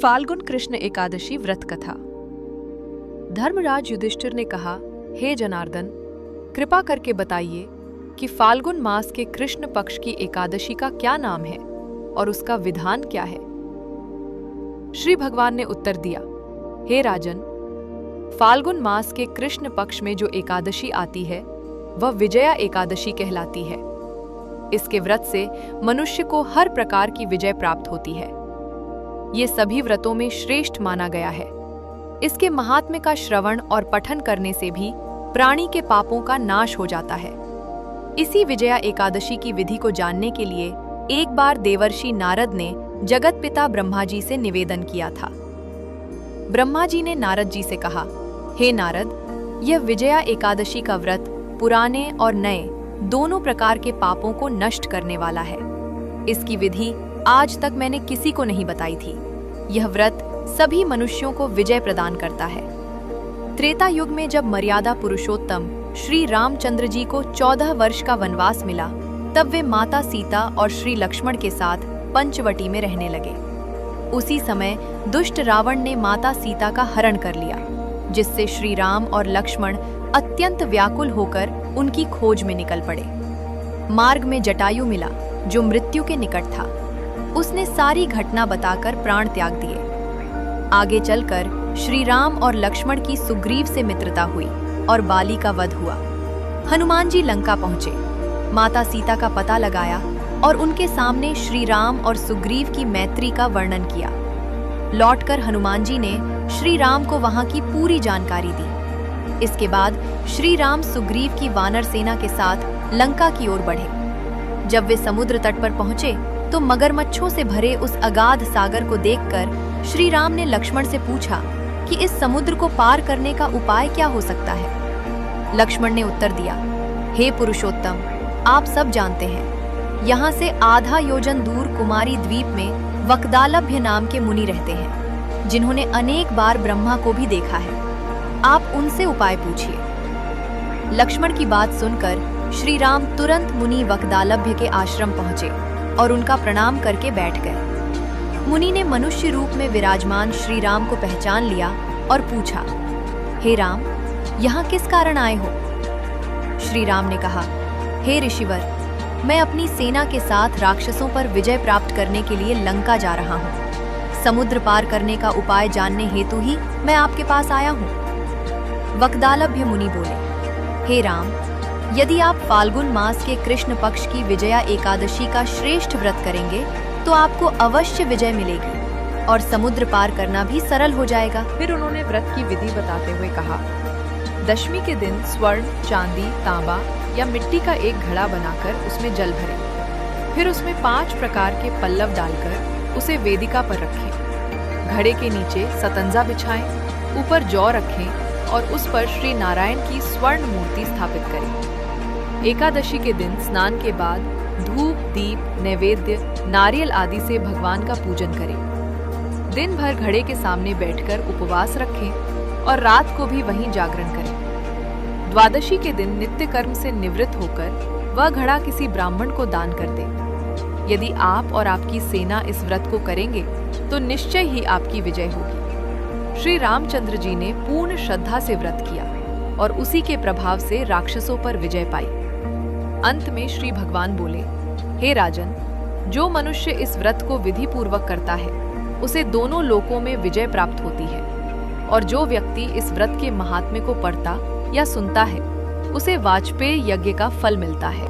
फाल्गुन कृष्ण एकादशी व्रत कथा। धर्मराज युधिष्ठिर ने कहा, हे जनार्दन, कृपा करके बताइए कि फाल्गुन मास के कृष्ण पक्ष की एकादशी का क्या नाम है और उसका विधान क्या है। श्री भगवान ने उत्तर दिया, हे राजन, फाल्गुन मास के कृष्ण पक्ष में जो एकादशी आती है वह विजया एकादशी कहलाती है। इसके व्रत से मनुष्य को हर प्रकार की विजय प्राप्त होती है। ये सभी व्रतों में श्रेष्ठ माना गया है। इसके महात्म्य का श्रवण और पठन करने से भी प्राणी के पापों का नाश हो जाता है। इसी विजया एकादशी की विधि को जानने के लिए एक बार देवर्षि नारद ने जगत पिता ब्रह्मा जी से निवेदन किया था। ब्रह्मा जी ने नारद जी से कहा, हे नारद, यह विजया एकादशी का व्रत पुराने और नए दोनों प्रकार के पापों को नष्ट करने वाला है। इसकी विधि आज तक मैंने किसी को नहीं बताई थी। यह व्रत सभी मनुष्यों को विजय प्रदान करता है। त्रेता युग में जब मर्यादा पुरुषोत्तम श्री रामचंद्र जी को 14 वर्ष का वनवास मिला, तब वे माता सीता और श्री लक्ष्मण के साथ पंचवटी में रहने लगे। उसी समय दुष्ट रावण ने माता सीता का हरण कर लिया, जिससे श्री राम और लक्ष्मण अत्यंत व्याकुल होकर उनकी खोज में निकल पड़े। मार्ग में जटायु मिला, जो मृत्यु के निकट था। उसने सारी घटना बताकर प्राण त्याग दिए। आगे चलकर श्री राम और लक्ष्मण की सुग्रीव से मित्रता हुई और बाली का वध हुआ। हनुमान जी लंका पहुंचे, माता सीता का पता लगाया और उनके सामने श्री राम और सुग्रीव की मैत्री का वर्णन किया। लौटकर हनुमान जी ने श्री राम को वहां की पूरी जानकारी दी। इसके बाद श्री राम सुग्रीव की वानर सेना के साथ लंका की ओर बढ़े। जब वे समुद्र तट पर पहुंचे तो मगरमच्छों से भरे उस अगाध सागर को देखकर श्री राम ने लक्ष्मण से पूछा कि इस समुद्र को पार करने का उपाय क्या हो सकता है। लक्ष्मण ने उत्तर दिया, हे पुरुषोत्तम, आप सब जानते हैं, यहाँ से आधा योजन दूर कुमारी द्वीप में वक्दालभ्य नाम के मुनि रहते हैं, जिन्होंने अनेक बार ब्रह्मा को भी देखा है। आप उनसे उपाय पूछिए। लक्ष्मण की बात सुनकर श्री राम तुरंत मुनि वक्दालभ्य के आश्रम पहुंचे और उनका प्रणाम करके बैठ गए। मुनि ने मनुष्य रूप में विराजमान श्री राम को पहचान लिया और पूछा, हे राम, यहाँ किस कारण आए हो? श्री राम ने कहा, हे ऋषिवर, मैं अपनी सेना के साथ राक्षसों पर विजय प्राप्त करने के लिए लंका जा रहा हूँ। समुद्र पार करने का उपाय जानने हेतु ही मैं आपके पास आया हूँ। वक्दालभ्य मुनि बोले, हे राम, यदि आप फाल्गुन मास के कृष्ण पक्ष की विजया एकादशी का श्रेष्ठ व्रत करेंगे तो आपको अवश्य विजय मिलेगी और समुद्र पार करना भी सरल हो जाएगा। फिर उन्होंने व्रत की विधि बताते हुए कहा, दशमी के दिन स्वर्ण, चांदी, तांबा या मिट्टी का एक घड़ा बनाकर उसमें जल भरें। फिर उसमें 5 प्रकार के पल्लव डालकर उसे वेदिका पर रखें। घड़े के नीचे सतंजा बिछाएं, ऊपर जौ रखें और उस पर श्री नारायण की स्वर्ण मूर्ति स्थापित करें। एकादशी के दिन स्नान के बाद धूप, दीप, नैवेद्य, नारियल आदि से भगवान का पूजन करें। दिन भर घड़े के सामने बैठकर उपवास रखें और रात को भी वहीं जागरण करें। द्वादशी के दिन नित्य कर्म से निवृत्त होकर वह घड़ा किसी ब्राह्मण को दान कर दें। यदि आप और आपकी सेना इस व्रत को करेंगे तो निश्चय ही आपकी विजय होगी। श्री रामचंद्र जी ने पूर्ण श्रद्धा से व्रत किया और उसी के प्रभाव से राक्षसों पर विजय पाई। अंत में श्री भगवान बोले, हे राजन, जो मनुष्य इस व्रत को विधि पूर्वक करता है उसे दोनों लोकों में विजय प्राप्त होती है, और जो व्यक्ति इस व्रत के महात्म्य को पढ़ता या सुनता है उसे वाजपेय यज्ञ का फल मिलता है।